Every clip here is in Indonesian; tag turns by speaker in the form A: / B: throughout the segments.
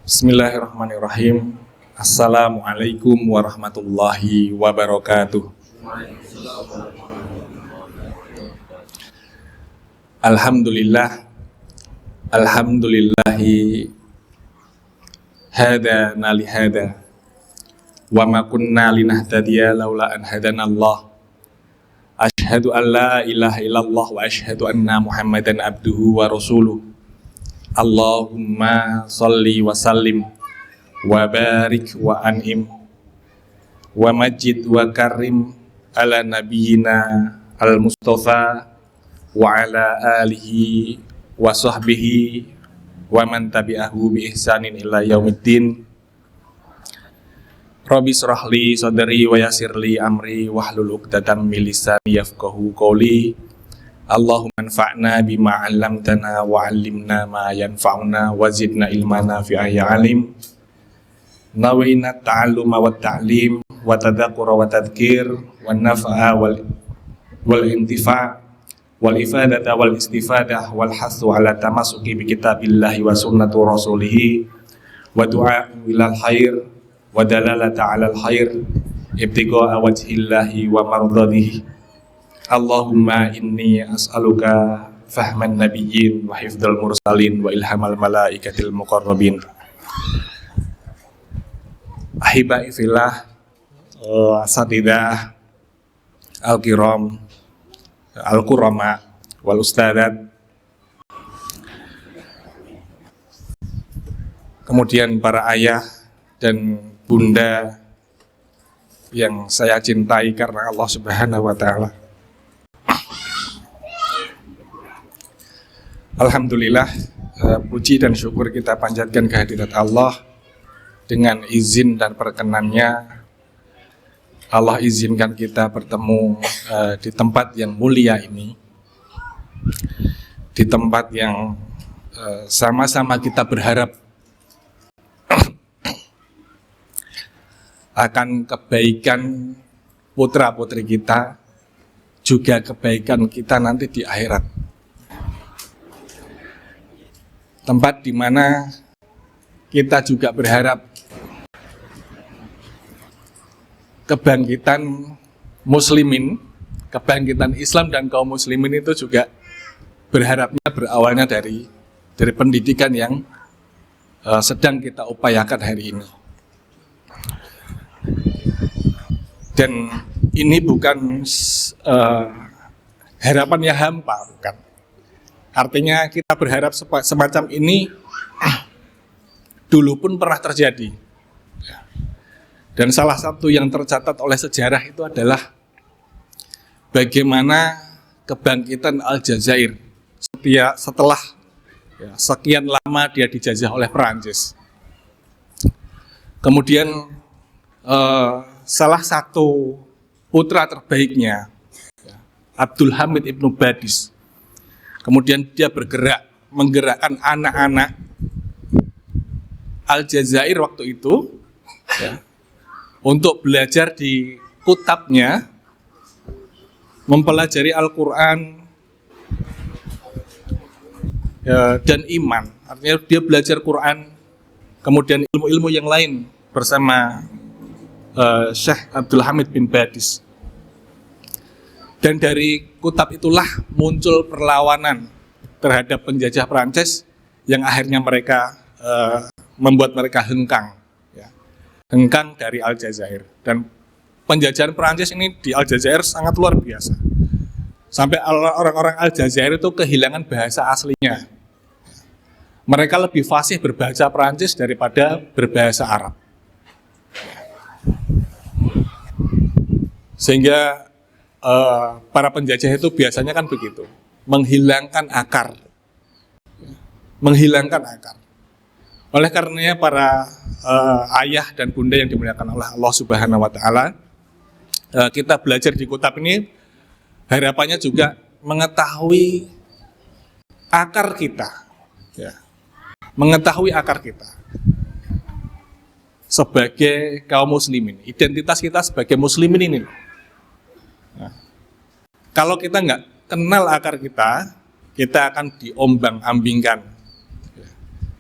A: Bismillahirrahmanirrahim. Assalamualaikum warahmatullahi wabarakatuh. Alhamdulillahi hadana lihada wa ma kunna linahtadiya laula an hadanallah. Asyhadu an la ilaha illallah wa asyhadu anna Muhammadan abduhu wa rasuluh. Allahumma salli wa sallim wa barik wa an'im wa majid wa karim ala nabiyyina al-mustafa wa ala alihi wa sahbihi wa man tabi'ahu bi ihsanin ila yaumiddin. Rabbi shrahli sadri wa yassirli amri wahlul 'uqdatam min lisani yafqahu qawli. Allahumma anfa'na bima 'allamtana wa 'allimna ma yanfa'una wa zidna ilman nafi'an ya 'alim. Nawayna ta'alluma wa ta'lim wa tadzakkura wa tadhkir wa nafa'a wal intifa' wal ifadata wal istifadah wal hasu 'ala tamassuki bi kitabillahi wa sunnati rasulih wa du'a ilal khair wa dalalata 'alal khair ibtigha'a wajhillahi wa mardadihi. Allahumma inni as'aluka fahman nabiyyin wa hifdzal mursalin wa ilhamal malaikatil muqarrabin. Ahibai fillah, asatidah al-kiram, al-kurama wal ustadat. Kemudian para ayah dan bunda yang saya cintai karena Allah Subhanahu wa taala. Alhamdulillah, puji dan syukur kita panjatkan kehadirat Allah. Dengan izin dan perkenannya, Allah izinkan kita bertemu di tempat yang mulia ini, di tempat yang sama-sama kita berharap akan kebaikan putra-putri kita, juga kebaikan kita nanti di akhirat. Tempat di mana kita juga berharap kebangkitan muslimin, kebangkitan Islam dan kaum muslimin itu juga berharapnya berawalnya dari pendidikan yang sedang kita upayakan hari ini. Dan ini bukan harapannya hampa, bukan. Artinya kita berharap semacam ini dulu pun pernah terjadi. Dan salah satu yang tercatat oleh sejarah itu adalah bagaimana kebangkitan Aljazair setelah sekian lama dia dijajah oleh Perancis. Kemudian salah satu putra terbaiknya, Abdul Hamid Ibnu Badis, kemudian dia menggerakkan anak-anak Aljazair waktu itu untuk belajar di kutabnya, mempelajari Al-Quran dan iman. Artinya dia belajar Quran, kemudian ilmu-ilmu yang lain bersama Syekh Abdul Hamid bin Badis. Dan dari kutab itulah muncul perlawanan terhadap penjajah Prancis yang akhirnya membuat mereka hengkang dari Aljazair. Dan penjajahan Prancis ini di Aljazair sangat luar biasa. Sampai orang-orang Aljazair itu kehilangan bahasa aslinya. Mereka lebih fasih berbahasa Prancis daripada berbahasa Arab. Sehingga para penjajah itu biasanya kan begitu, menghilangkan akar. Oleh karenanya para ayah dan bunda yang dimuliakan oleh Allah Subhanahu wa taala, kita belajar di kutab ini harapannya juga mengetahui akar kita, mengetahui akar kita sebagai kaum muslimin, identitas kita sebagai muslimin ini. Kalau kita nggak kenal akar kita, kita akan diombang-ambingkan.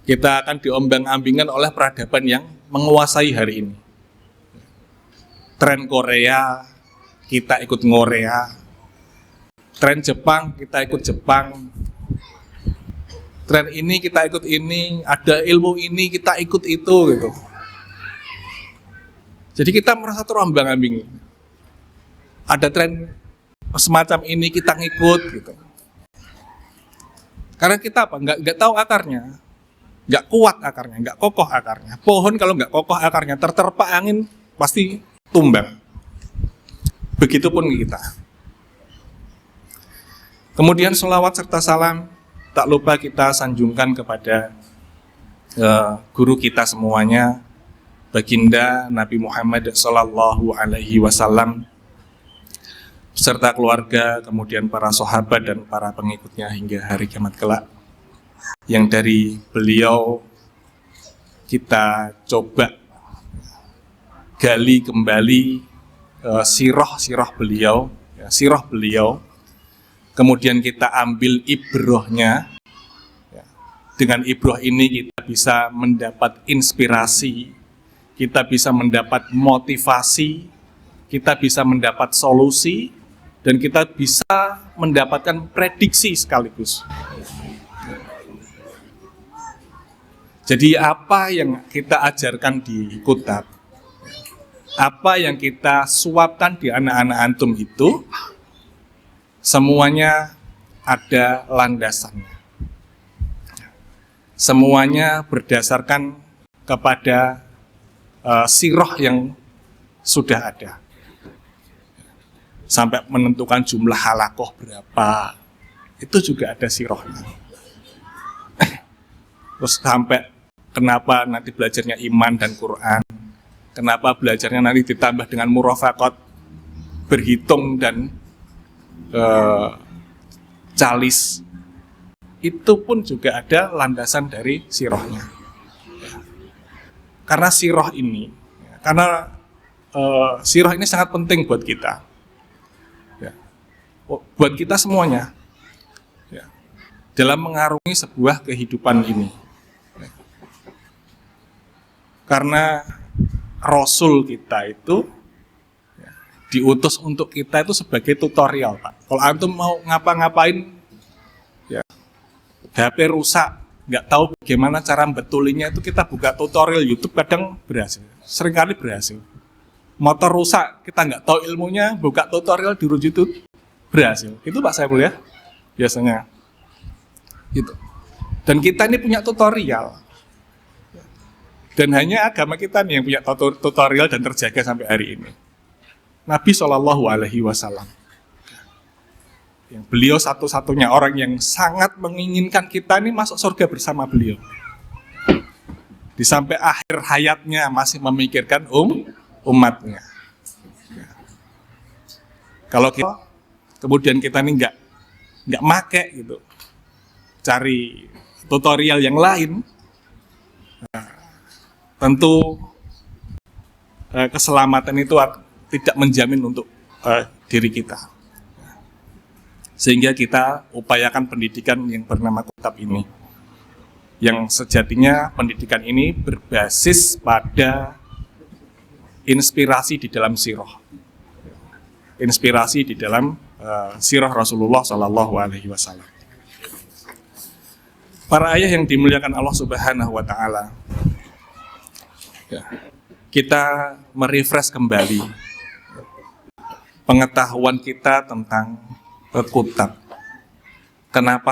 A: Kita akan diombang-ambingkan oleh peradaban yang menguasai hari ini. Tren Korea, kita ikut Korea. Tren Jepang, kita ikut Jepang. Tren ini, kita ikut ini. Ada ilmu ini, kita ikut itu gitu. Jadi kita merasa terombang-ambing. Ada tren semacam ini, kita ngikut gitu. Karena kita apa? Nggak tahu akarnya. Nggak kuat akarnya, nggak kokoh akarnya. Pohon kalau nggak kokoh akarnya, terterpa angin pasti tumbang. Begitupun kita. Kemudian sholawat serta salam tak lupa kita sanjungkan kepada guru kita semuanya, baginda Nabi Muhammad Sallallahu Alaihi Wasallam, beserta keluarga, kemudian para sahabat dan para pengikutnya hingga hari kiamat kelak. Yang dari beliau kita coba gali kembali sirah beliau, kemudian kita ambil ibrohnya. Dengan ibroh ini kita bisa mendapat inspirasi, kita bisa mendapat motivasi, kita bisa mendapat solusi, dan kita bisa mendapatkan prediksi sekaligus. Jadi apa yang kita ajarkan di Kutab, apa yang kita suapkan di anak-anak antum itu, semuanya ada landasannya. Semuanya berdasarkan kepada sirah yang sudah ada. Sampai menentukan jumlah halakoh berapa, itu juga ada sirahnya. Terus sampai kenapa nanti belajarnya iman dan Quran, kenapa belajarnya nanti ditambah dengan murafaqat, berhitung dan calis, itu pun juga ada landasan dari sirahnya. Karena sirah ini, sirah ini sangat penting buat kita, buat kita semuanya, dalam mengarungi sebuah kehidupan ini. Karena Rasul kita itu diutus untuk kita itu sebagai tutorial, Pak. Kalau antum mau ngapa-ngapain, ya, HP rusak, nggak tahu bagaimana cara betulinya, itu kita buka tutorial YouTube, kadang berhasil, seringkali berhasil. Motor rusak, kita nggak tahu ilmunya, buka tutorial di YouTube, berhasil. Itu Pak Saiful ya, biasanya. Gitu. Dan kita ini punya tutorial. Dan hanya agama kita nih yang punya tutorial dan terjaga sampai hari ini. Nabi Shallallahu Alaihi Wasallam, yang beliau satu-satunya orang yang sangat menginginkan kita ini masuk surga bersama beliau. Di sampai akhir hayatnya masih memikirkan umatnya. Kalau kita kemudian kita ini nggak make gitu, cari tutorial yang lain. Tentu keselamatan itu tidak menjamin untuk diri kita. Sehingga kita upayakan pendidikan yang bernama Kutab ini. Yang sejatinya pendidikan ini berbasis pada inspirasi di dalam sirah. Inspirasi di dalam sirah Rasulullah Sallallahu Alaihi Wasallam. Para ayah yang dimuliakan Allah Subhanahu Wa Taala, kita merefresh kembali pengetahuan kita tentang Kutab. Kenapa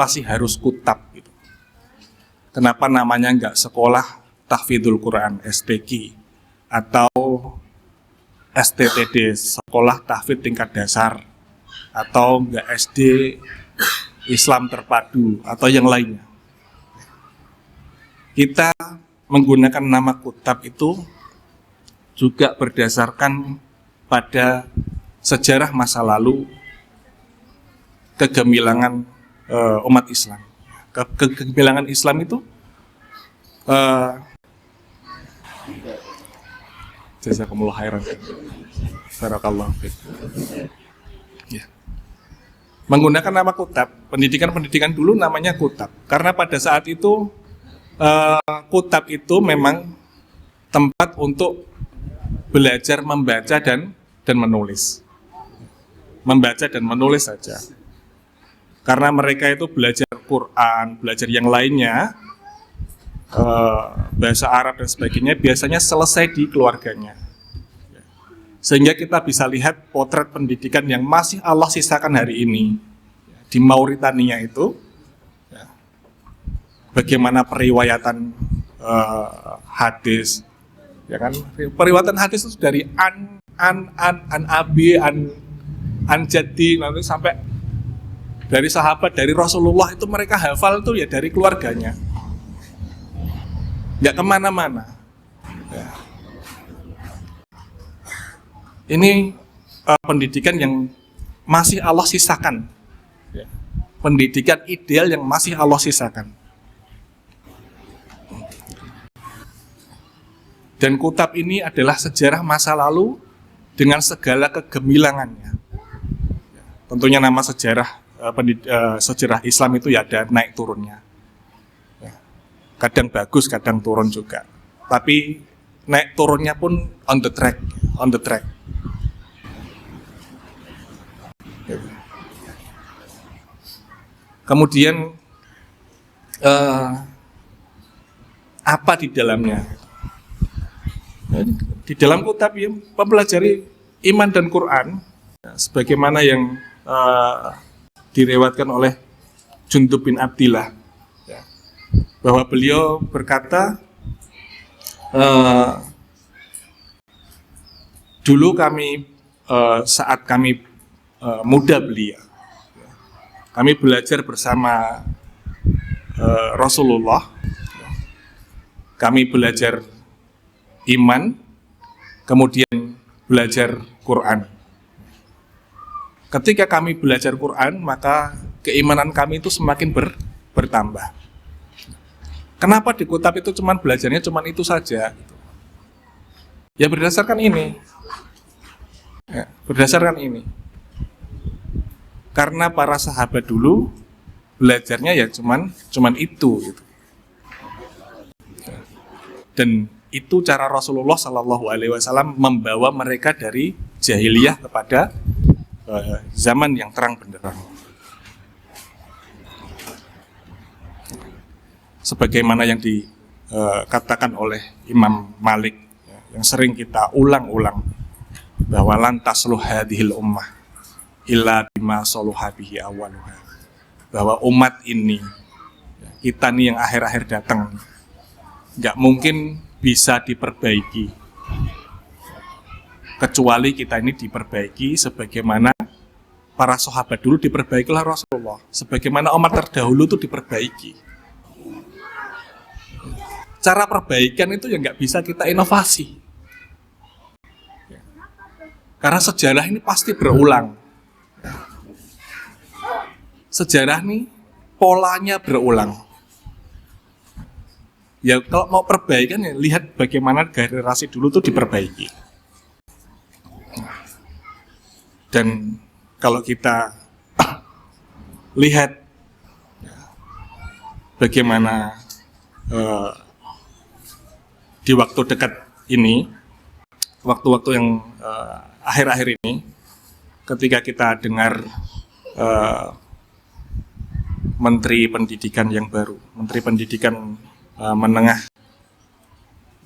A: sih harus Kutab gitu? Kenapa namanya nggak sekolah tahfidzul Quran STQ atau STTD, sekolah tahfidz tingkat dasar, atau nggak SD Islam terpadu atau yang lainnya? Kita menggunakan nama Kutab itu juga berdasarkan pada sejarah masa lalu kegemilangan umat Islam. Kegemilangan Islam itu jazakumullah khairan. Barakallahu fiik. Ya. menggunakan nama kutab. Pendidikan-pendidikan dulu namanya kutab. Karena pada saat itu kutab itu memang tempat untuk belajar membaca dan menulis. Membaca dan menulis saja. Karena mereka itu belajar Quran, belajar yang lainnya, bahasa Arab dan sebagainya, biasanya selesai di keluarganya. Sehingga kita bisa lihat potret pendidikan yang masih Allah sisakan hari ini di Mauritania itu, bagaimana periwayatan hadis, ya kan? Periwayatan hadis itu dari an abi, an jadi, nanti sampai dari sahabat, dari Rasulullah itu mereka hafal tuh ya dari keluarganya, nggak kemana-mana. Ya. Ini pendidikan yang masih Allah sisakan, ya. Pendidikan ideal yang masih Allah sisakan. Dan kutab ini adalah sejarah masa lalu dengan segala kegemilangannya. Tentunya nama sejarah sejarah Islam itu ya ada naik turunnya. Kadang bagus, kadang turun juga. Tapi naik turunnya pun on the track. Kemudian apa di dalamnya? Di dalam kutab ya mempelajari iman dan Quran, sebagaimana yang direwatkan oleh Jundub bin Abdillah, bahwa beliau berkata, dulu kami saat kami muda belia, kami belajar bersama Rasulullah, kami belajar iman, kemudian belajar Quran. Ketika kami belajar Quran, maka keimanan kami itu semakin bertambah. Kenapa di kutab itu belajarnya cuman itu saja? Ya berdasarkan ini. Karena para sahabat dulu belajarnya ya cuman itu gitu. Dan itu cara Rasulullah Shallallahu Alaihi Wasallam membawa mereka dari jahiliyah kepada zaman yang terang benderang. Sebagaimana yang dikatakan oleh Imam Malik, yang sering kita ulang-ulang, bahwa lantas luh hadhil ummah illa bima saluha bihi awwaluha, bahwa umat ini, kita nih yang akhir-akhir datang, nggak mungkin bisa diperbaiki kecuali kita ini diperbaiki sebagaimana para sahabat dulu diperbaikilah Rasulullah, sebagaimana umat terdahulu itu diperbaiki. Cara perbaikan itu ya nggak bisa kita inovasi, karena sejarah ini pasti berulang. Sejarah nih polanya berulang. Ya kalau mau perbaikan ya lihat bagaimana generasi dulu tuh diperbaiki. Dan kalau kita lihat bagaimana di waktu dekat ini, waktu-waktu yang akhir-akhir ini, ketika kita dengar Menteri Pendidikan yang baru, Menteri Pendidikan menengah,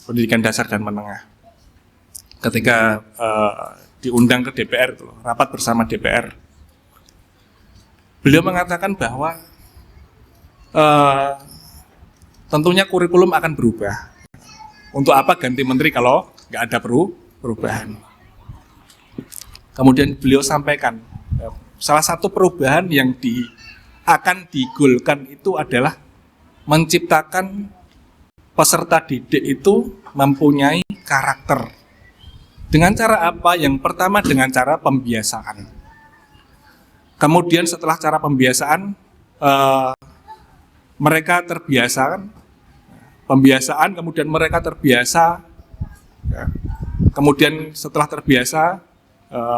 A: pendidikan dasar dan menengah, ketika diundang ke DPR itu, rapat bersama DPR, beliau mengatakan bahwa tentunya kurikulum akan berubah. Untuk apa ganti menteri kalau nggak ada perubahan? Kemudian beliau sampaikan, salah satu perubahan yang akan digolkan itu adalah menciptakan peserta didik itu mempunyai karakter. Dengan cara apa? Yang pertama dengan cara pembiasaan. Kemudian setelah cara pembiasaan, mereka terbiasa, kemudian mereka terbiasa, kemudian setelah terbiasa,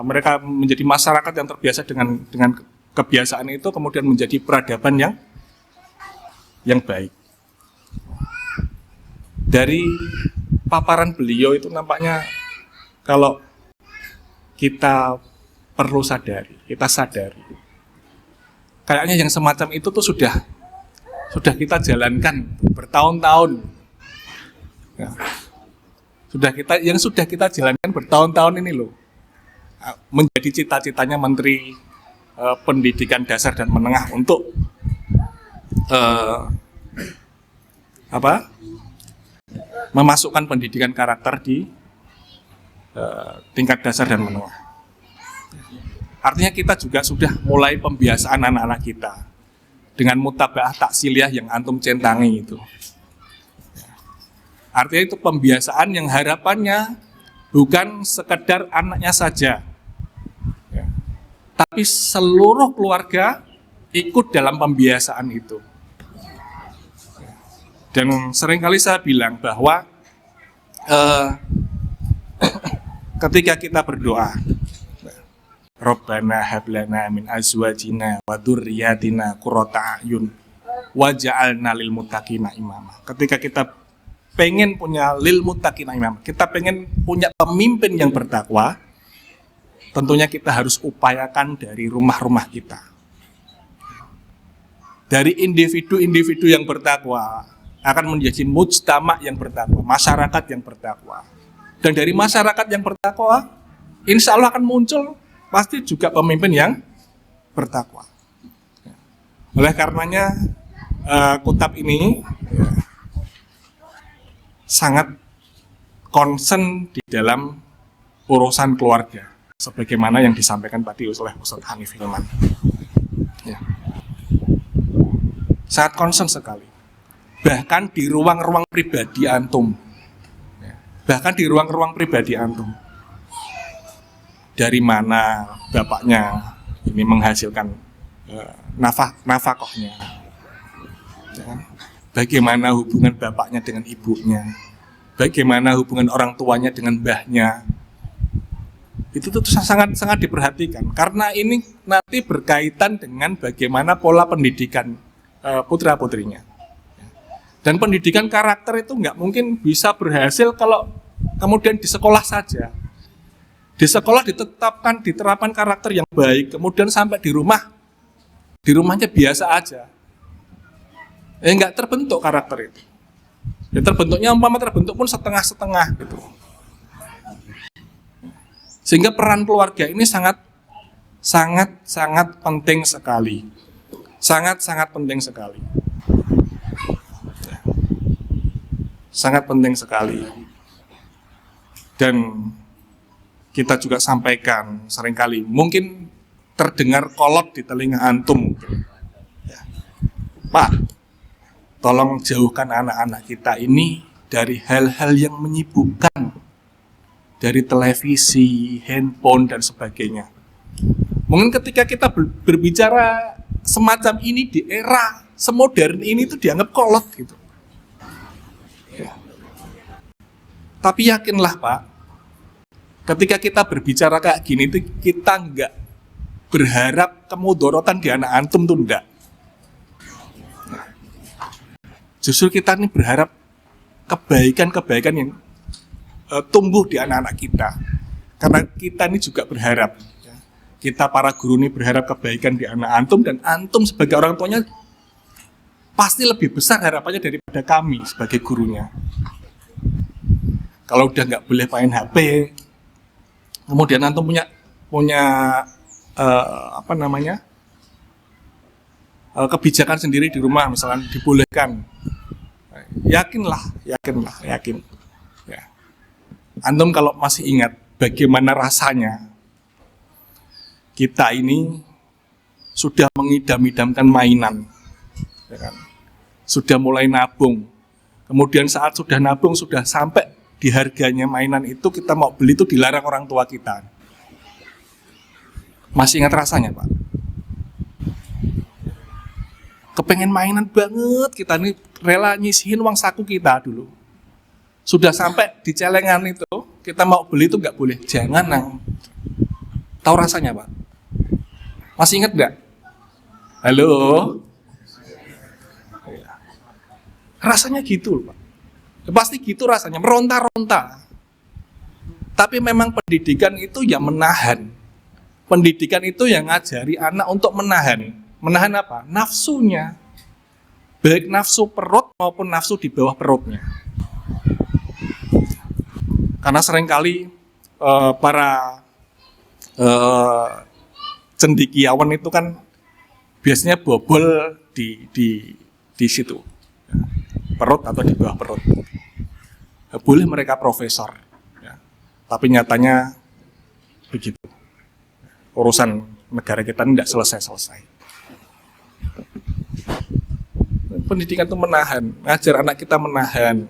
A: mereka menjadi masyarakat yang terbiasa dengan kebiasaan itu kemudian menjadi peradaban yang baik. Dari paparan beliau itu nampaknya kalau kita perlu sadari, kita sadari, kayaknya yang semacam itu tuh sudah kita jalankan bertahun-tahun. Ya. Sudah kita jalankan bertahun-tahun ini loh. Menjadi cita-citanya Menteri Pendidikan Dasar dan Menengah untuk memasukkan pendidikan karakter di tingkat dasar dan menengah. Artinya kita juga sudah mulai pembiasaan anak-anak kita dengan mutabaah taksiliah yang antum centangi itu. Artinya itu pembiasaan yang harapannya bukan sekedar anaknya saja, tapi seluruh keluarga ikut dalam pembiasaan itu. Dan seringkali saya bilang bahwa ketika kita berdoa, Rabbana hablana min azwajina wa dzurriyyatina qurrata a'yun waj'alna lil muttaqina imama. Ketika kita pengen punya lil muttaqina imama, kita pengen punya pemimpin yang bertakwa, tentunya kita harus upayakan dari rumah-rumah kita. Dari individu-individu yang bertakwa akan menjadi mujtama yang bertakwa, masyarakat yang bertakwa. Dan dari masyarakat yang bertakwa, insya Allah akan muncul pasti juga pemimpin yang bertakwa. Oleh karenanya, Kutab ini sangat concern di dalam urusan keluarga, sebagaimana yang disampaikan tadi oleh Ustaz Hanif Hilman. Ya. Sangat concern sekali. Bahkan di ruang-ruang pribadi antum. Bahkan di ruang-ruang pribadi antum. Dari mana bapaknya ini menghasilkan nafkahnya. Bagaimana hubungan bapaknya dengan ibunya. Bagaimana hubungan orang tuanya dengan mbahnya. Itu tuh sangat diperhatikan. Karena ini nanti berkaitan dengan bagaimana pola pendidikan putra-putrinya. Dan pendidikan karakter itu nggak mungkin bisa berhasil kalau kemudian di sekolah saja. Di sekolah diterapkan karakter yang baik, kemudian sampai di rumahnya biasa aja. Nggak terbentuk karakter itu. Ya terbentuknya terbentuk pun setengah-setengah gitu. Sehingga peran keluarga ini sangat penting sekali. Sangat penting sekali. Sangat penting sekali. Dan kita juga sampaikan seringkali, mungkin terdengar kolot di telinga antum. Ya. Pak, tolong jauhkan anak-anak kita ini dari hal-hal yang menyibukkan, dari televisi, handphone, dan sebagainya. Mungkin ketika kita berbicara semacam ini di era semodern ini itu dianggap kolot gitu. Ya. Tapi yakinlah Pak, ketika kita berbicara kayak gini itu kita nggak berharap kemudorotan di anak antum tuh enggak. Justru kita ini berharap kebaikan yang tumbuh di anak-anak kita. Karena kita ini juga berharap, kita para guru ini berharap kebaikan di anak antum, dan antum sebagai orang tuanya pasti lebih besar harapannya daripada kami sebagai gurunya. Kalau udah nggak boleh main HP, kemudian antum punya kebijakan sendiri di rumah, misalnya dibolehkan, yakin. Ya. Antum kalau masih ingat bagaimana rasanya kita ini sudah mengidam-idamkan mainan, ya kan? Sudah mulai nabung, kemudian saat sudah nabung sudah sampai di harganya mainan itu, kita mau beli itu dilarang orang tua kita. Masih ingat rasanya Pak? Kepengen mainan banget, kita ini rela nyisihin uang saku kita dulu. Sudah sampai di celengan itu, kita mau beli itu nggak boleh, jangan nang. Tahu rasanya Pak? Masih ingat nggak? Halo? Rasanya gitu loh Pak. Pasti gitu rasanya, meronta-ronta. Tapi memang pendidikan itu yang menahan. Pendidikan itu yang ngajari anak untuk menahan. Menahan apa? Nafsunya. Baik nafsu perut maupun nafsu di bawah perutnya. Karena seringkali para cendekiawan itu kan biasanya bobol di situ. Perut atau di bawah perut. Boleh mereka profesor, ya. Tapi nyatanya begitu. Urusan negara kita tidak selesai-selesai. Pendidikan itu menahan, ngajar anak kita menahan.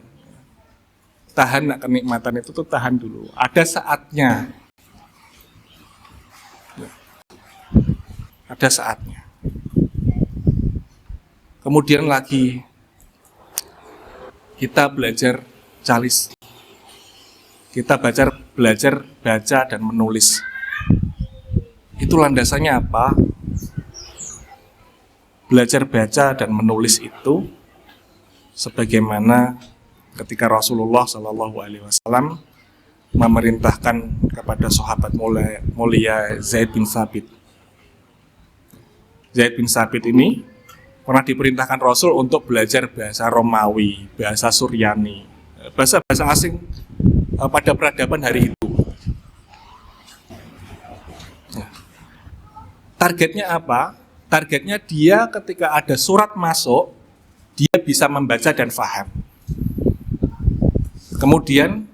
A: Tahan nak kenikmatan itu tuh tahan dulu. Ada saatnya. Ada saatnya. Kemudian lagi kita belajar calis. Kita belajar baca dan menulis. Itu landasannya apa? Belajar baca dan menulis itu sebagaimana ketika Rasulullah SAW memerintahkan kepada sahabat mulia Zaid bin Thabit. Zaid bin Thabit ini pernah diperintahkan Rasul untuk belajar bahasa Romawi, bahasa Suryani, bahasa-bahasa asing pada peradaban hari itu. Targetnya apa? Targetnya dia ketika ada surat masuk, dia bisa membaca dan faham. Kemudian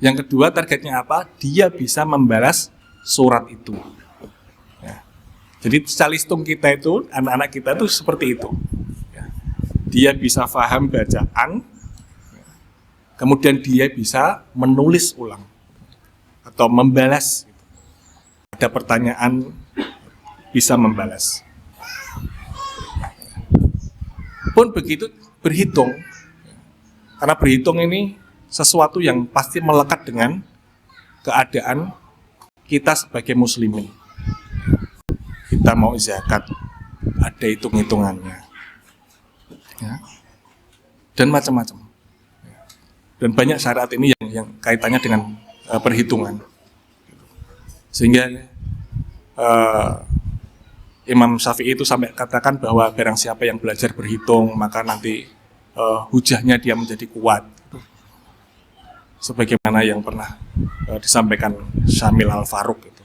A: yang kedua targetnya apa? Dia bisa membalas surat itu. Ya. Jadi calistung kita itu, anak-anak kita itu seperti itu. Ya. Dia bisa faham bacaan, kemudian dia bisa menulis ulang atau membalas. Ada pertanyaan, bisa membalas. Pun begitu berhitung, karena berhitung ini sesuatu yang pasti melekat dengan keadaan kita sebagai muslimin. Kita mau zakat, ada hitung-hitungannya, ya. Dan macam-macam. Dan banyak syarat ini yang kaitannya dengan perhitungan. Sehingga Imam Syafi'i itu sampai katakan bahwa barang siapa yang belajar berhitung, maka nanti hujahnya dia menjadi kuat. Sebagaimana yang pernah disampaikan Syamil Al-Faruq itu.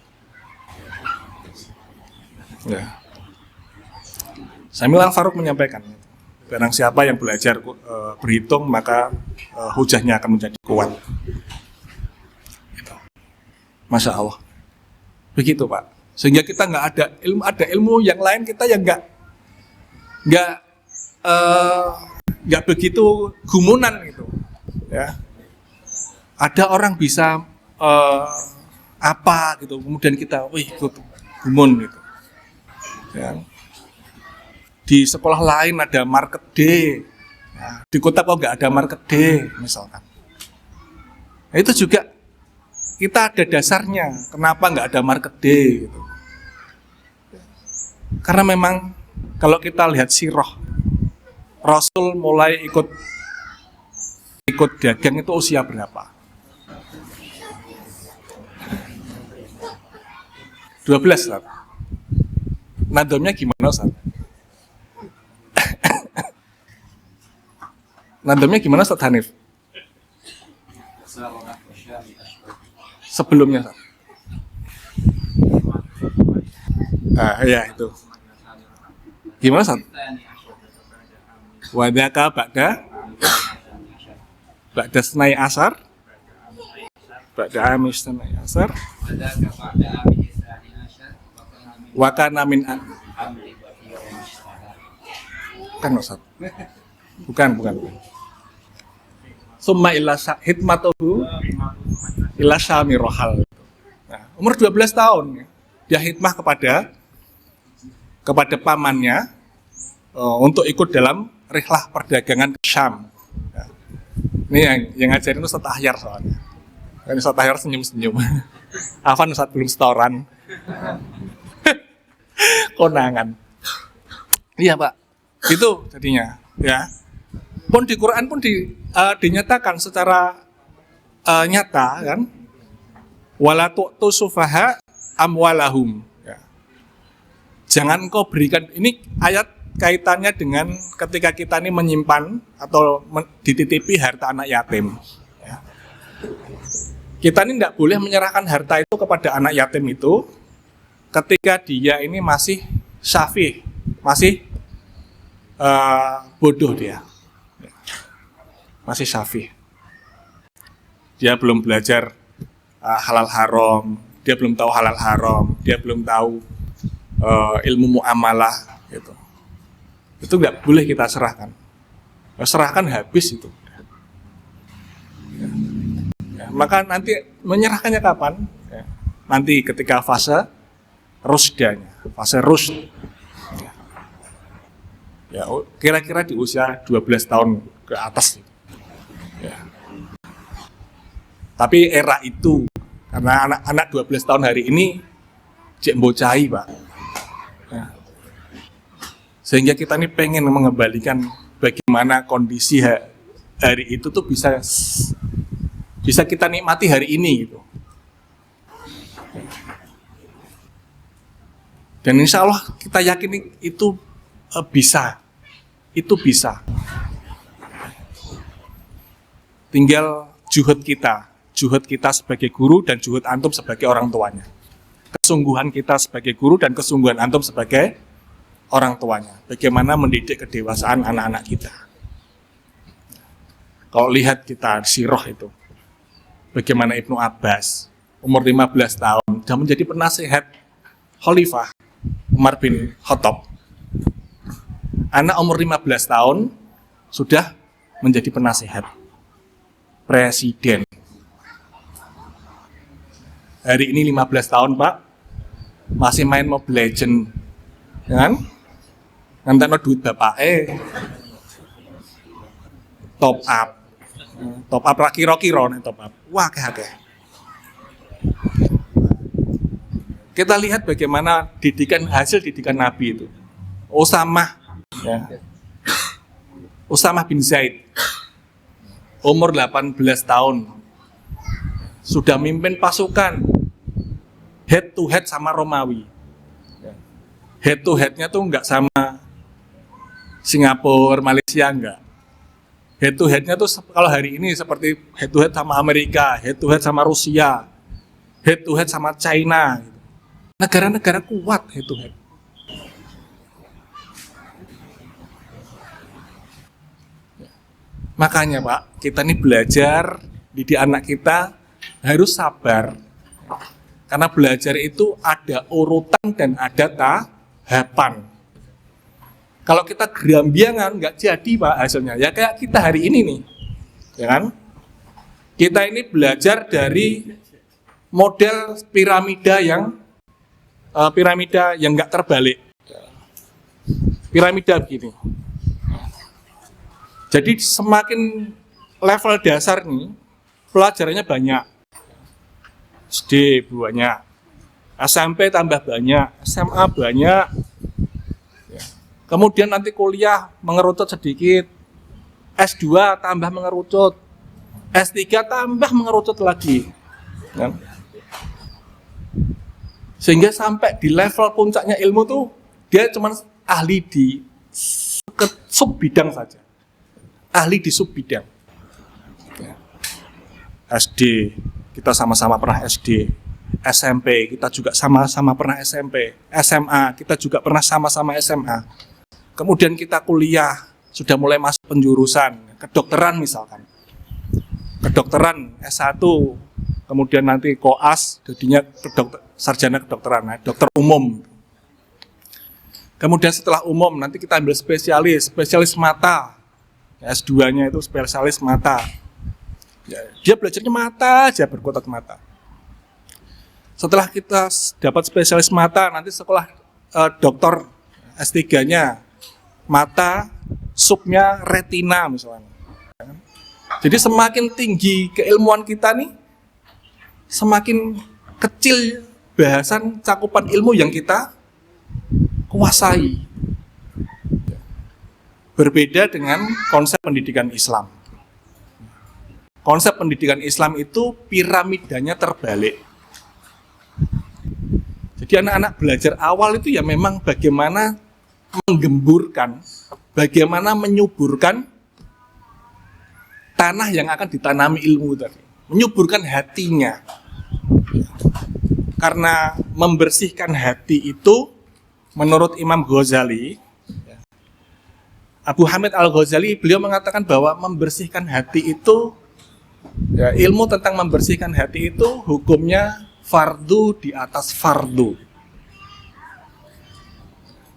A: Ya. Syamil Al-Faruq menyampaikan, barang siapa yang belajar berhitung, maka hujahnya akan menjadi kuat. Gitu. Masya Allah. Begitu Pak. Sehingga kita nggak ada ilmu yang lain kita yang nggak begitu gumunan gitu, ya. Ada orang bisa apa gitu, kemudian kita, ikut gumun gitu. Ya. Di sekolah lain ada market day, ya. Di kota kok nggak ada market day misalkan. Nah, itu juga kita ada dasarnya, kenapa nggak ada market day gitu. Karena memang kalau kita lihat sirah, Rasul mulai ikut dagang itu usia berapa? 12 Ustaz. Nadomnya gimana Ustaz? Nadomnya gimana Ustaz Hanif? Sebelumnya Ustaz. Ya itu. Gimana Ustaz? Wadaka ba'da senai asar, ba'da amis senai asar, wakana min kan Ustaz? Bukan. Summa illa hikmatuhu illa syami rohal. Nah, umur 12 tahun dia hikmah kepada pamannya untuk ikut dalam rihlah perdagangan ke Syam. Ya. Ini yang ngajarin Ustaz Ahyar soalnya. Kan Ustaz Ahyar senyum-senyum. Afan Ustaz belum setoran. Konangan. Iya Pak, itu jadinya ya. Pun di Quran pun dinyatakan secara nyata kan, wala tu'tu sufaha amwalahum. Ya. Jangan kau berikan, ini ayat kaitannya dengan ketika kita ini menyimpan atau dititipi harta anak yatim. Ya. Kita ini tidak boleh menyerahkan harta itu kepada anak yatim itu ketika dia ini masih syafih, masih bodoh dia, masih syafih. Dia belum belajar halal haram, dia belum tahu halal haram, dia belum tahu ilmu muamalah gitu. Itu nggak boleh kita serahkan. Serahkan habis itu. Ya, maka nanti menyerahkannya kapan? Ya, nanti ketika fase rusdanya, fase rusd. Ya, kira-kira di usia 12 tahun ke atas. Ya. Tapi era itu, karena anak-anak 12 tahun hari ini cek bocai Pak. Ya. Sehingga kita ini pengen mengembalikan bagaimana kondisi hari itu tuh bisa kita nikmati hari ini gitu. Dan insya Allah kita yakin itu bisa. Itu bisa. Tinggal juhud kita sebagai guru dan juhud antum sebagai orang tuanya. Kesungguhan kita sebagai guru dan kesungguhan antum sebagai orang tuanya. Bagaimana mendidik kedewasaan anak-anak kita. Kalau lihat kita sirah itu, bagaimana Ibnu Abbas umur 15 tahun sudah menjadi penasihat Khalifah Umar bin Khattab. Anak umur 15 tahun sudah menjadi penasihat presiden. Hari ini 15 tahun Pak, masih main Mobile Legend, kan? Ngantar duit bapak top up lagi kira-kira nih top up. Wah kayak. Kita lihat bagaimana hasil didikan Nabi itu. Usamah bin Zaid umur 18 tahun sudah mimpin pasukan head to head sama Romawi. Head to headnya tuh nggak sama Singapura, Malaysia enggak. Head to headnya tuh kalau hari ini seperti head to head sama Amerika, head to head sama Rusia, head to head sama China. Negara-negara kuat head to head. Makanya Pak, kita ini belajar, didik anak kita harus sabar. Karena belajar itu ada urutan dan ada tahapan. Kalau kita gerambiangan, nggak jadi Pak hasilnya. Ya kayak kita hari ini nih, ya kan? Kita ini belajar dari model piramida yang nggak terbalik. Piramida begini. Jadi semakin level dasar nih, pelajarannya banyak. SD banyak, SMP tambah banyak, SMA banyak. Kemudian nanti kuliah mengerucut sedikit, S2 tambah mengerucut, S3 tambah mengerucut lagi. Sehingga sampai di level puncaknya ilmu tuh, dia cuma ahli di sub bidang saja. Ahli di sub bidang. SD, kita sama-sama pernah SD. SMP, kita juga sama-sama pernah SMP. SMA, kita juga pernah sama-sama SMA. Kemudian kita kuliah, sudah mulai masuk penjurusan, kedokteran misalkan. Kedokteran S1, kemudian nanti koas, jadinya sarjana kedokteran, dokter umum. Kemudian setelah umum, nanti kita ambil spesialis mata. S2-nya itu spesialis mata. Dia belajarnya mata aja, berkutat mata. Setelah kita dapat spesialis mata, nanti sekolah dokter S3-nya mata, subnya retina misalnya. Jadi semakin tinggi keilmuan kita nih, semakin kecil bahasan cakupan ilmu yang kita kuasai. Berbeda dengan konsep pendidikan Islam. Konsep pendidikan Islam itu piramidanya terbalik. Jadi anak-anak belajar awal itu ya memang bagaimana menggemburkan, bagaimana menyuburkan tanah yang akan ditanami ilmu tadi. Menyuburkan hatinya. Karena membersihkan hati itu menurut Imam Ghazali, Abu Hamid Al-Ghazali, beliau mengatakan bahwa membersihkan hati itu, ya, ilmu tentang membersihkan hati itu hukumnya fardu di atas fardu.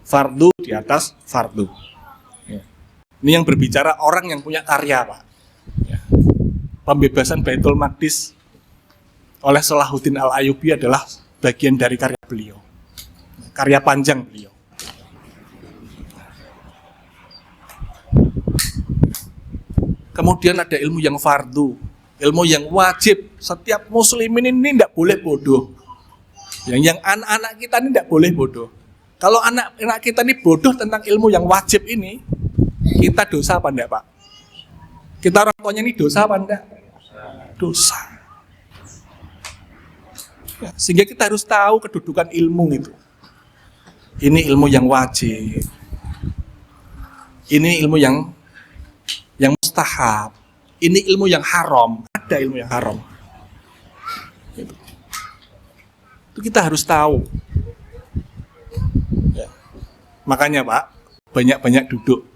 A: Fardu di atas fardu. Ya. Ini yang berbicara orang yang punya karya, Pak. Ya. Pembebasan Baitul Maqdis oleh Salahuddin Al-Ayyubi adalah bagian dari karya beliau. Karya panjang beliau. Kemudian ada ilmu yang fardu, ilmu yang wajib. Setiap muslimin ini tidak boleh bodoh. Yang anak-anak kita ini tidak boleh bodoh. Kalau anak-anak kita ini bodoh tentang ilmu yang wajib ini, kita dosa apa enggak, Pak? Kita orang tuanya ini dosa apa enggak? Dosa. Ya, sehingga kita harus tahu kedudukan ilmu itu. Ini ilmu yang wajib. Ini ilmu yang mustahab. Ini ilmu yang haram. Ada ilmu yang haram. Itu kita harus tahu. Ya. Makanya Pak, banyak-banyak duduk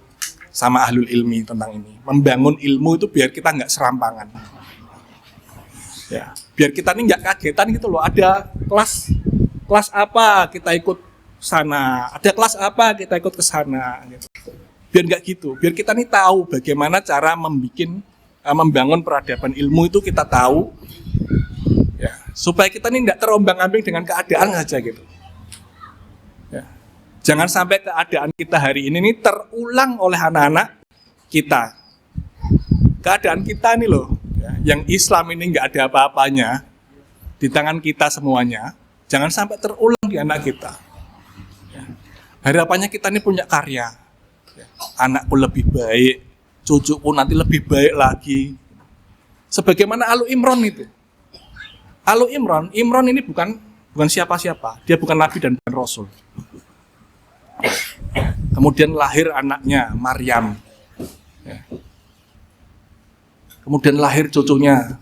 A: sama ahlul ilmi tentang ini. Membangun ilmu itu biar kita nggak serampangan. Ya. Biar kita ini nggak kagetan gitu loh. Ada kelas apa kita ikut sana. Ada kelas apa kita ikut ke sana. Gitu. Biar nggak gitu, biar kita nih tahu bagaimana cara membangun peradaban ilmu itu kita tahu, ya, supaya kita nih nggak terombang-ambing dengan keadaan aja gitu. Ya. Jangan sampai keadaan kita hari ini nih terulang oleh anak-anak kita. Keadaan kita nih loh, ya, yang Islam ini nggak ada apa-apanya di tangan kita semuanya, jangan sampai terulang di anak kita. Ya. Harapannya kita nih punya karya. Anakku lebih baik, cucuku nanti lebih baik lagi. Sebagaimana Alu Imron itu. Alu Imron ini bukan siapa-siapa. Dia bukan nabi dan bukan rasul. Kemudian lahir anaknya Maryam. Kemudian lahir cucunya.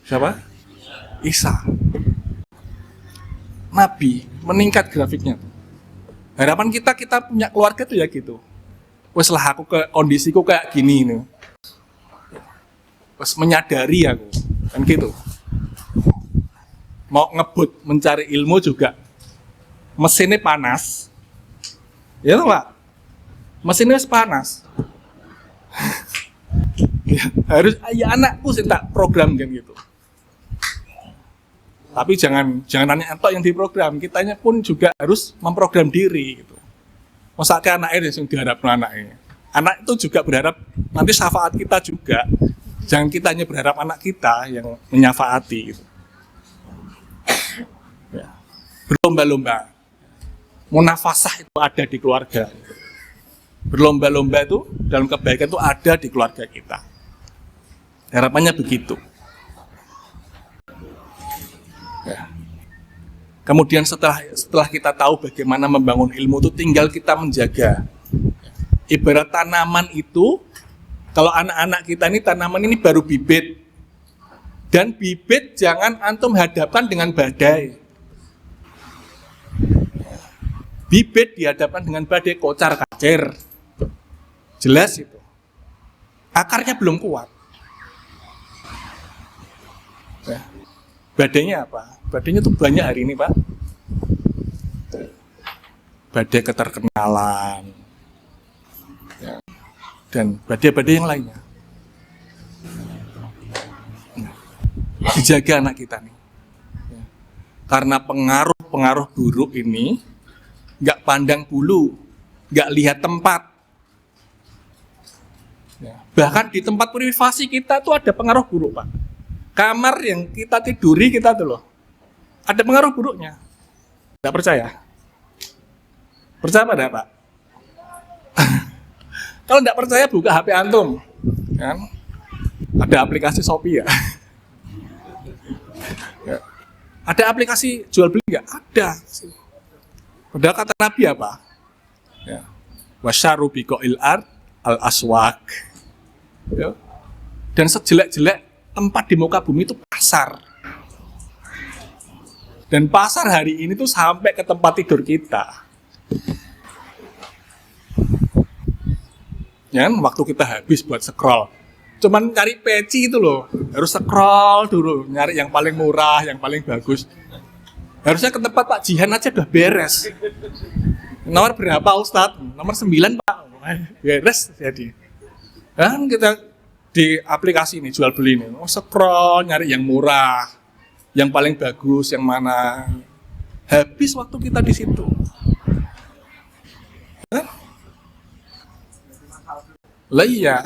A: Siapa? Isa. Nabi, meningkat grafiknya. Harapan kita punya keluarga tuh ya gitu. Wes lah aku ke kondisiku kayak gini nih. Wes menyadari aku, kan gitu. Mau ngebut mencari ilmu juga, mesinnya panas. Ya toh Pak? Mesinnya panas. Ya, harus ya anakku sih tak program kan gitu. Tapi jangan nanya entok yang diprogram, kitanya pun juga harus memprogram diri gitu. Masa ke anaknya yang diharapkan anaknya. Anak itu juga berharap nanti syafaat kita juga. Jangan kita hanya berharap anak kita yang menyafaati gitu. Ya. Berlomba-lomba. Munafasah itu ada di keluarga. Berlomba-lomba itu dalam kebaikan itu ada di keluarga kita. Harapannya begitu. Ya. Kemudian setelah kita tahu bagaimana membangun ilmu itu tinggal kita menjaga. Ibarat tanaman itu, kalau anak-anak kita ini tanaman ini baru bibit. Dan bibit jangan antum hadapkan dengan badai. Bibit dihadapkan dengan badai kocar kacir. Jelas itu. Akarnya belum kuat. Ya. Badainya apa? Badainya tuh banyak hari ini, Pak. Badai keterkenalan, ya. Dan badai-badai yang lainnya. Dijaga anak kita nih. Ya. Karena pengaruh buruk ini nggak pandang bulu, nggak lihat tempat. Ya. Bahkan di tempat privasi kita tuh ada pengaruh buruk, Pak. Kamar yang kita tiduri kita tuh loh, ada pengaruh buruknya. Nggak percaya? Percaya pada Pak? Kalau tidak percaya buka HP antum, kan? Ada aplikasi Shopee ya. Ya. Ada aplikasi jual beli nggak? Ada. Padahal kata Nabi apa? Ya. Wasyaru biqa'il ard al aswaq. Ya. Dan sejelek-jelek tempat di muka bumi itu pasar. Dan pasar hari ini tuh sampai ke tempat tidur kita. Ya, waktu kita habis buat scroll, cuman cari peci itu loh, harus scroll dulu, nyari yang paling murah, yang paling bagus. Harusnya ke tempat Pak Jihan aja udah beres. Nomor berapa Ustadz? Nomor 9 Pak. Beres jadi. Kan kita di aplikasi ini jual beli ini, scroll nyari yang murah, yang paling bagus, yang mana. Habis waktu kita di situ. Lah iya.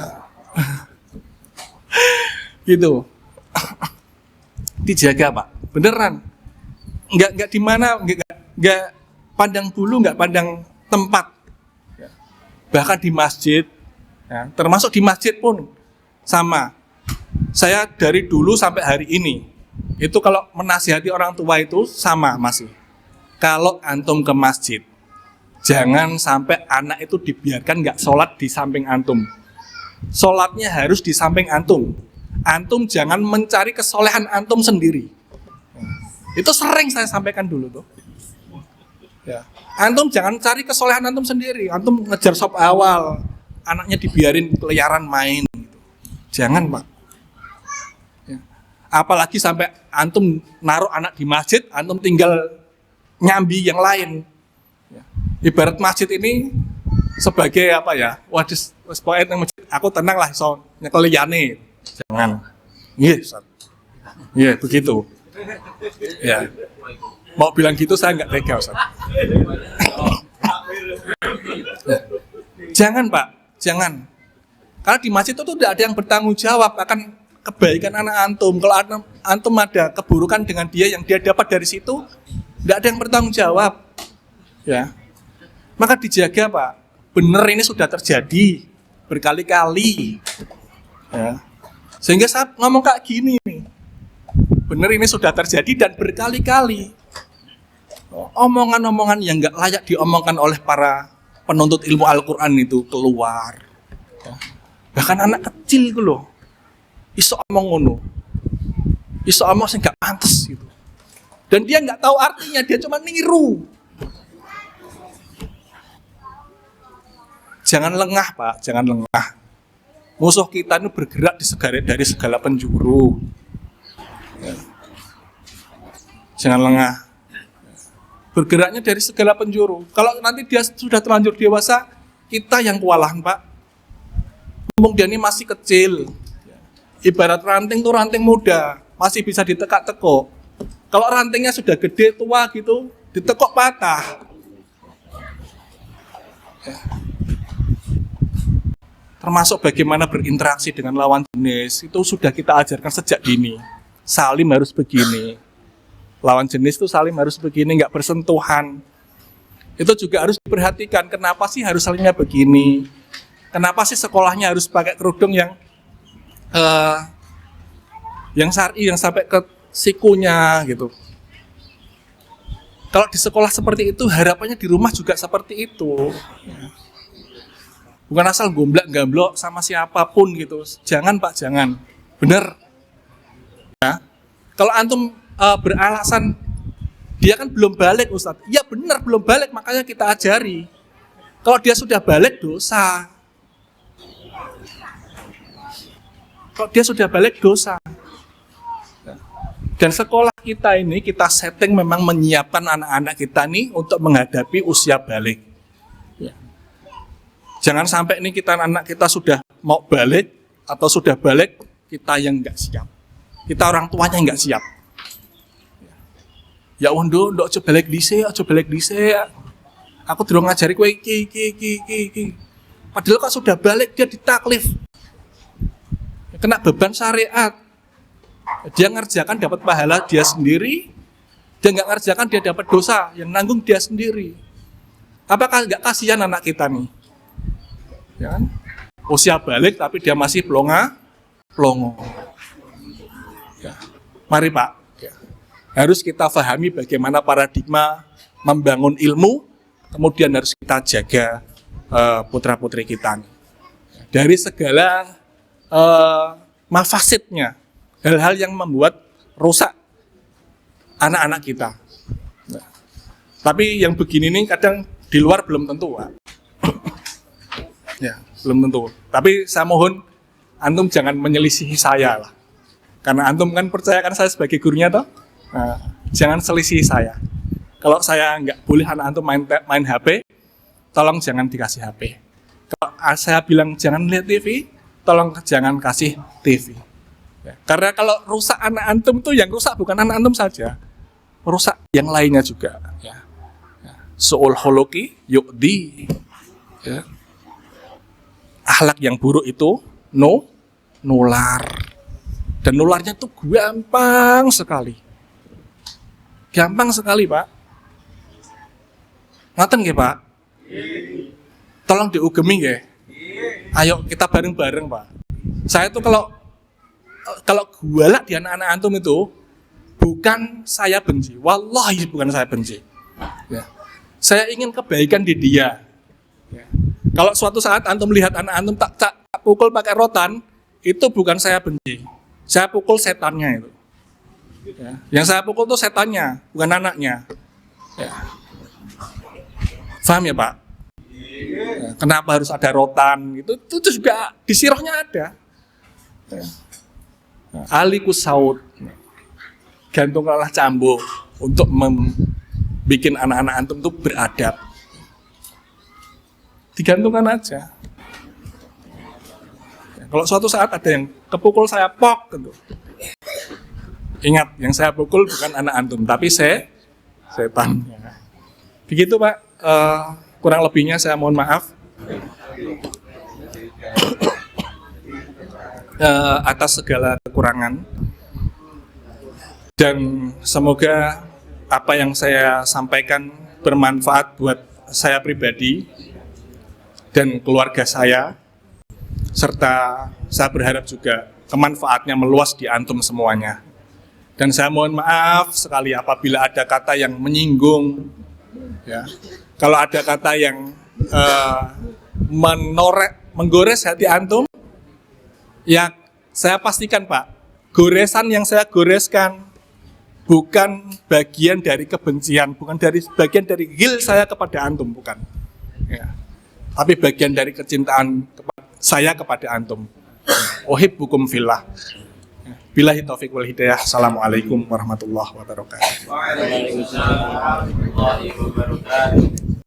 A: Gitu. Dijaga Pak, beneran. Enggak di mana, enggak pandang bulu, enggak pandang tempat. Bahkan di masjid, ya, termasuk di masjid pun sama. Saya dari dulu sampai hari ini, itu kalau menasihati orang tua itu sama masih. Kalau antum ke masjid, jangan sampai anak itu dibiarkan nggak sholat di samping antum. Sholatnya harus di samping antum. Antum jangan mencari kesolehan antum sendiri. Itu sering saya sampaikan dulu tuh. Ya. Antum jangan cari kesolehan antum sendiri. Antum ngejar sop awal, anaknya dibiarin keliaran main. Gitu. Jangan Pak. Ya. Apalagi sampai antum naruh anak di masjid, antum tinggal nyambi yang lain. Ya. Ibarat masjid ini sebagai apa ya? Waduh, pokoknya nang masjid aku tenang lah so nyekel liyane. Jangan. Iya, iya begitu. Ya. Mau bilang gitu saya nggak tega, Ustaz. Jangan Pak, jangan. Karena di masjid itu tidak ada yang bertanggung jawab akan kebaikan anak antum. Kalau antum ada keburukan dengan dia yang dia dapat dari situ, tidak ada yang bertanggung jawab. Ya. Maka dijaga Pak. Benar ini sudah terjadi berkali-kali. Ya. Sehingga saya ngomong kayak gini nih. Benar ini sudah terjadi dan berkali-kali. Omongan-omongan yang nggak layak diomongkan oleh para penuntut ilmu Al-Quran itu keluar. Ya. Bahkan anak kecil itu loh. Iso omong ngono. Iso omong sih nggak pantas gitu. Dan dia nggak tahu artinya, dia cuma niru. Jangan lengah Pak, jangan lengah. Musuh kita ini bergerak dari segala penjuru. Ya. Jangan lengah. Bergeraknya dari segala penjuru. Kalau nanti dia sudah terlanjur dewasa, kita yang kewalahan Pak. Mumpung dia ini masih kecil. Ibarat ranting tuh ranting muda, masih bisa ditekak-tekuk. Kalau rantingnya sudah gede, tua gitu, ditekuk patah. Ya. Termasuk bagaimana berinteraksi dengan lawan jenis, itu sudah kita ajarkan sejak dini. Salim harus begini. Lawan jenis itu salim harus begini, nggak bersentuhan. Itu juga harus diperhatikan, kenapa sih harus salimnya begini? Kenapa sih sekolahnya harus pakai kerudung yang syar'i, yang sampai ke sikunya gitu. Kalau di sekolah seperti itu, harapannya di rumah juga seperti itu. Bukan asal gomblak-gamblok sama siapapun gitu. Jangan Pak, jangan. Bener. Ya. Kalau antum beralasan dia kan belum balik Ustadz. Ya benar belum balik, makanya kita ajari. Kalau dia sudah balik dosa. Kalau dia sudah balik dosa. Dan sekolah kita ini kita setting memang menyiapkan anak-anak kita nih untuk menghadapi usia balik. Ya. Jangan sampai nih anak kita sudah mau balik atau sudah balik kita yang nggak siap. Kita orang tuanya nggak siap. Ya wondo, ndok aja balik dhisik. Aku durung ngajari kowe iki. Padahal kok sudah balik dia ditaklif. Kena beban syariat. Dia ngerjakan dapat pahala dia sendiri, dia nggak ngerjakan dia dapat dosa, yang nanggung dia sendiri. Apakah nggak kasihan anak kita nih? Ya kan? Usia balik tapi dia masih pelongo. Ya. Mari Pak, ya. Harus kita pahami bagaimana paradigma membangun ilmu, kemudian harus kita jaga putra-putri kita nih. Dari segala mafasidnya, hal-hal yang membuat rusak anak-anak kita. Nah, tapi yang begini nih kadang di luar belum tentu, Pak. Ya, belum tentu. Tapi saya mohon antum jangan menyelisihi saya lah. Karena antum kan percayakan saya sebagai gurunya toh. Nah, jangan selisih saya. Kalau saya nggak boleh anak antum main HP, tolong jangan dikasih HP. Kalau saya bilang jangan lihat TV, tolong jangan kasih TV. Ya, karena kalau rusak anak antum tuh yang rusak bukan anak antum saja, rusak yang lainnya juga. Ya. Su'ul khuluqi yu'di. Ya. Akhlak yang buruk itu nular. Dan nularnya tuh gampang sekali. Gampang sekali, Pak. Ngaten nggih, Pak? Tolong diugemi nggih. Ayo kita bareng-bareng, Pak. Saya tuh kalau galak di anak-anak antum itu bukan saya benci. Wallahi bukan saya benci. Ya. Saya ingin kebaikan di dia. Ya. Kalau suatu saat antum lihat anak antum tak pukul pakai rotan, itu bukan saya benci. Saya pukul setannya itu. Ya. Yang saya pukul itu setannya, bukan anaknya. Ya. Paham ya Pak? Ya. Kenapa harus ada rotan? Itu juga di sirahnya ada. Ya. Alikus saud, gantunglah cambuk untuk membuat anak-anak antum itu beradab. Digantungkan aja. Ya, kalau suatu saat ada yang kepukul saya pok gitu. Ingat, yang saya pukul bukan anak antum, tapi setan. Ya. Begitu Pak, kurang lebihnya saya mohon maaf. Atas segala kekurangan. Dan semoga apa yang saya sampaikan bermanfaat buat saya pribadi dan keluarga saya, serta saya berharap juga kemanfaatnya meluas di antum semuanya. Dan saya mohon maaf sekali apabila ada kata yang menyinggung, ya. Kalau ada kata yang menggores hati antum, ya saya pastikan Pak, goresan yang saya goreskan bukan bagian dari kebencian, bukan dari bagian dari ghil saya kepada antum, bukan. Ya. Tapi bagian dari kecintaan saya kepada antum. Uhibbukum fillah. Billahi taufiq wal hidayah. Assalamualaikum warahmatullahi wabarakatuh.
B: Waalaikumsalam warahmatullahi wabarakatuh.